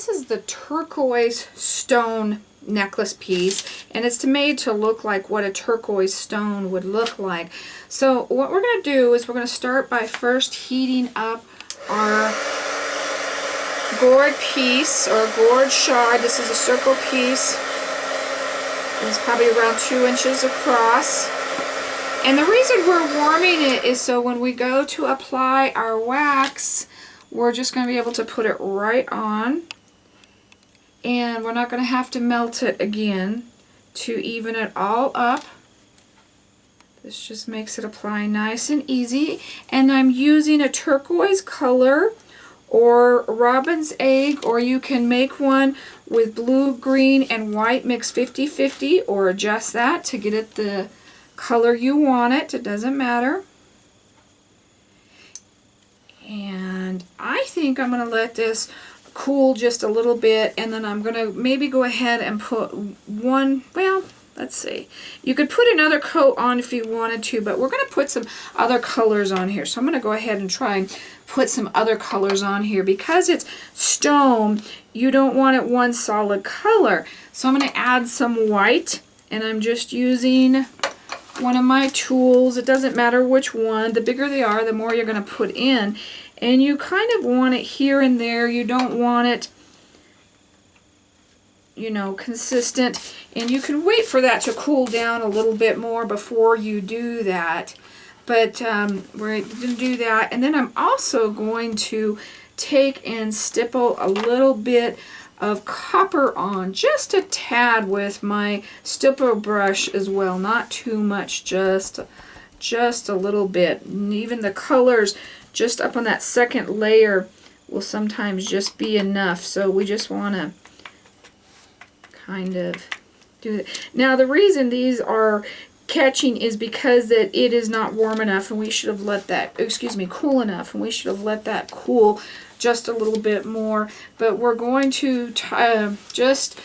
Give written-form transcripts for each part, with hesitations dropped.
this is the turquoise stone necklace piece, and it's made to look like what a turquoise stone would look like. So what we're going to do is we're going to start by first heating up our gourd piece, or gourd shard. This is a circle piece. It's probably around 2 inches across. And the reason we're warming it is so when we go to apply our wax, we're just going to be able to put it right on. And we're not going to have to melt it again to even it all up. This just makes it apply nice and easy. And I'm using a turquoise color or robin's egg, or you can make one with blue, green, and white mixed 50-50, or adjust that to get it the color you want it. It doesn't matter. And I think I'm going to let this cool just a little bit, and then I'm going to maybe go ahead and put one, well, let's see. You could put another coat on if you wanted to, but we're going to put some other colors on here. So I'm going to go ahead and try and put some other colors on here. Because it's stone, you don't want it one solid color. So I'm going to add some white, and I'm just using one of my tools. It doesn't matter which one. The bigger they are, the more you're going to put in. And you kind of want it here and there. You don't want it, you know, consistent. And you can wait for that to cool down a little bit more before you do that. But we're going to do that. And then I'm also going to take and stipple a little bit of copper on, just a tad, with my stipple brush as well. Not too much, just a little bit. And even the colors just up on that second layer will sometimes just be enough. So we just want to kind of do it. Now the reason these are catching is because that it is not warm enough, and we should have let that, excuse me, cool enough, and we should have let that cool just a little bit more. But we're going to just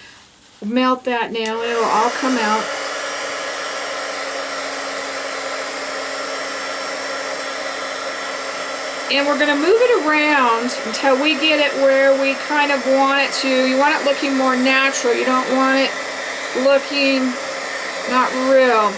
melt that now. It'll all come out. And we're going to move it around until we get it where we kind of want it to. You want it looking more natural. You don't want it looking not real.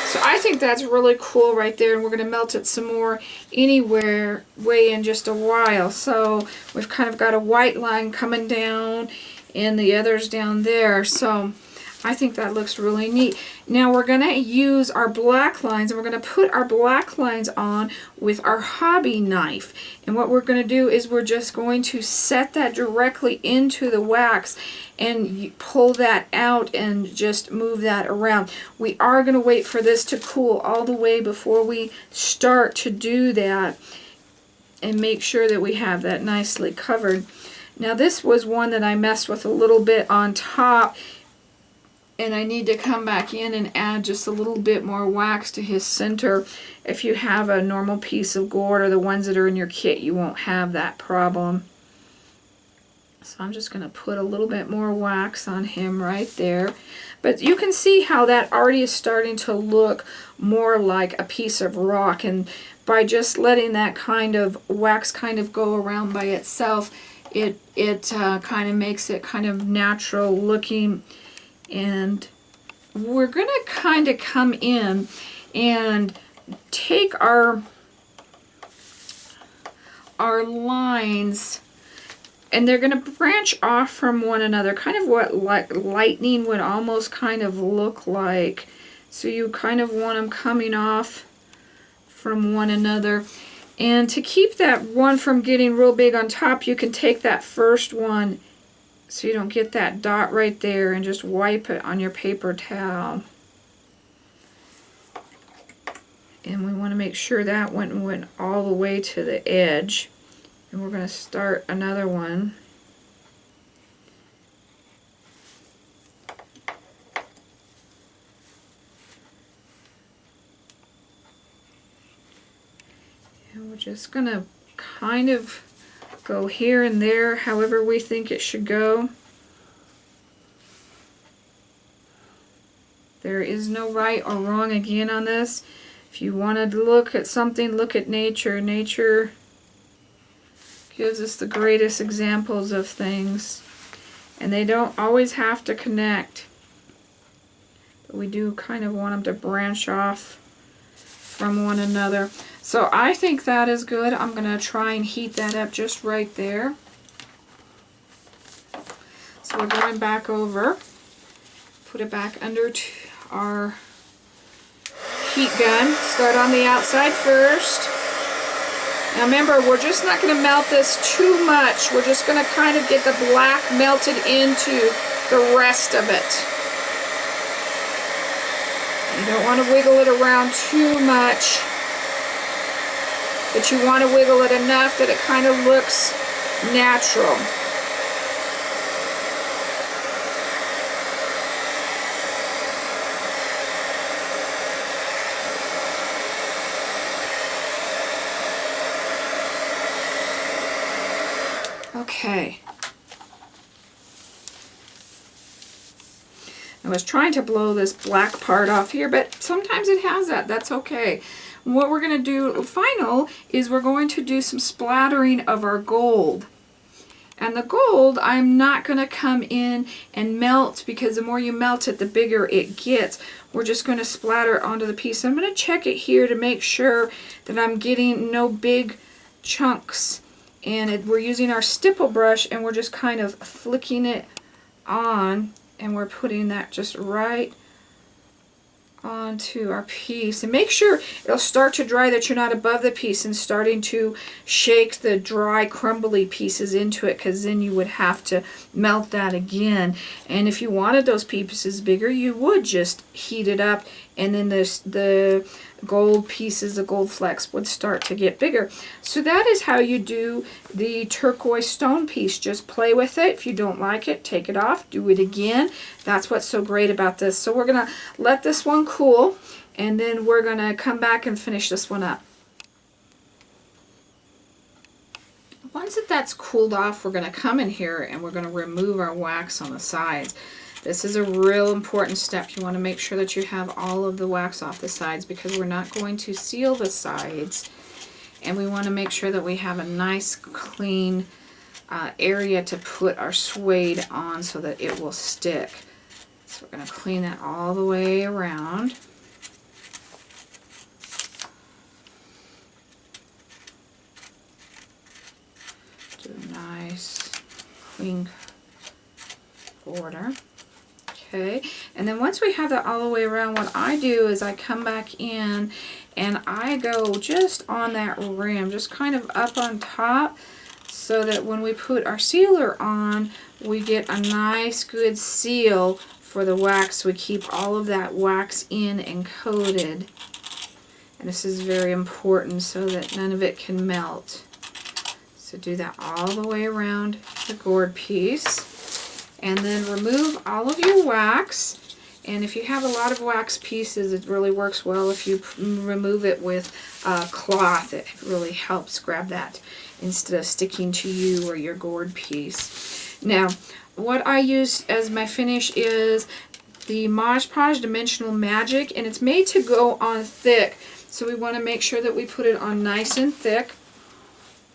So I think that's really cool right there. And we're going to melt it some more anywhere way in just a while. So we've kind of got a white line coming down and the others down there. So I think that looks really neat. Now we're going to use our black lines, and we're going to put our black lines on with our hobby knife. And what we're going to do is we're just going to set that directly into the wax and pull that out and just move that around. We are going to wait for this to cool all the way before we start to do that, and make sure that we have that nicely covered. Now this was one that I messed with a little bit on top, and I need to come back in and add just a little bit more wax to his center. If you have a normal piece of gourd or the ones that are in your kit, you won't have that problem. So I'm just going to put a little bit more wax on him right there. But you can see how that already is starting to look more like a piece of rock. And by just letting that kind of wax kind of go around by itself, it kind of makes it kind of natural looking. And we're going to kind of come in and take our lines, and they're going to branch off from one another, kind of what lightning would almost kind of look like. So you kind of want them coming off from one another. And to keep that one from getting real big on top, you can take that first one, so you don't get that dot right there, and just wipe it on your paper towel. And we want to make sure that went all the way to the edge. And we're going to start another one. And we're just going to kind of go here and there, however we think it should go. There is no right or wrong again on this. If you want to look at something, look at nature. Nature gives us the greatest examples of things. And they don't always have to connect. But we do kind of want them to branch off from one another. So I think that is good. I'm going to try and heat that up just right there. So we're going back over. Put it back under our heat gun. Start on the outside first. Now remember, we're just not going to melt this too much. We're just going to kind of get the black melted into the rest of it. You don't want to wiggle it around too much, but you want to wiggle it enough that it kind of looks natural. Okay. I was trying to blow this black part off here, but sometimes it has that. That's okay. What we're going to do final is we're going to do some splattering of our gold. And the gold, I'm not going to come in and melt, because the more you melt it, the bigger it gets. We're just going to splatter onto the piece. I'm going to check it here to make sure that I'm getting no big chunks. And we're using our stipple brush, and we're just kind of flicking it on, and we're putting that just right onto our piece. And make sure it'll start to dry, that you're not above the piece and starting to shake the dry crumbly pieces into it, because then you would have to melt that again. And if you wanted those pieces bigger, you would just heat it up, and then the gold pieces, the gold flecks, would start to get bigger. So that is how you do the turquoise stone piece. Just play with it. If you don't like it, take it off, do it again. That's what's so great about this. So we're going to let this one cool, and then we're going to come back and finish this one up. Once that's cooled off, we're going to come in here and we're going to remove our wax on the sides. This is a real important step. You want to make sure that you have all of the wax off the sides, because we're not going to seal the sides. And we want to make sure that we have a nice clean area to put our suede on so that it will stick. So we're going to clean that all the way around. Do a nice clean border. Okay, and then once we have that all the way around, what I do is I come back in and I go just on that rim, just kind of up on top, so that when we put our sealer on, we get a nice good seal for the wax. We keep all of that wax in and coated. And this is very important so that none of it can melt. So do that all the way around the gourd piece. And then remove all of your wax. And if you have a lot of wax pieces, it really works well if you remove it with cloth. It really helps grab that instead of sticking to you or your gourd piece. Now, what I use as my finish is the Mod Podge Dimensional Magic, and it's made to go on thick. So we want to make sure that we put it on nice and thick.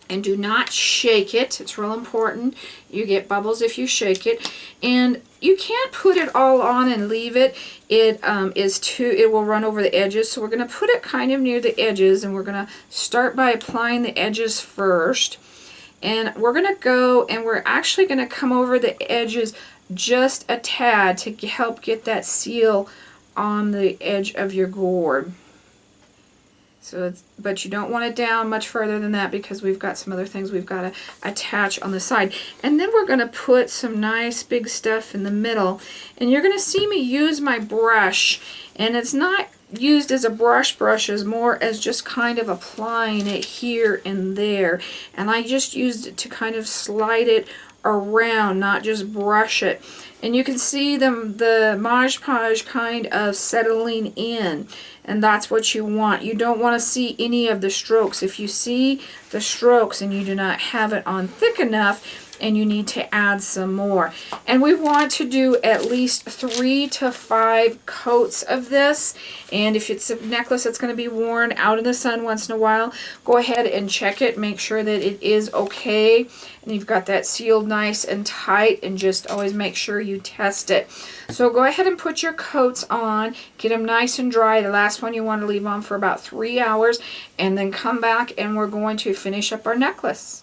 And do not shake it. It's real important. You get bubbles if you shake it. And you can't put it all on and leave it. It will run over the edges. So we're going to put it kind of near the edges, and we're going to start by applying the edges first. And we're going to go, and we're actually going to come over the edges just a tad to help get that seal on the edge of your gourd. So but you don't want it down much further than that, because we've got some other things we've got to attach on the side. And then we're going to put some nice big stuff in the middle. And you're going to see me use my brush. And it's not used as a brush, as more as just kind of applying it here and there. And I just used it to kind of slide it around, not just brush it. And you can see the Mod Podge kind of settling in, and that's what you want. You don't want to see any of the strokes. If you see the strokes and you do not have it on thick enough, and you need to add some more. And we want to do at least 3 to 5 coats of this. And if it's a necklace that's going to be worn out in the sun once in a while, go ahead and check it, make sure that it is okay, and you've got that sealed nice and tight, and just always make sure you test it. So go ahead and put your coats on, get them nice and dry. The last one you want to leave on for about 3 hours, and then come back and we're going to finish up our necklace.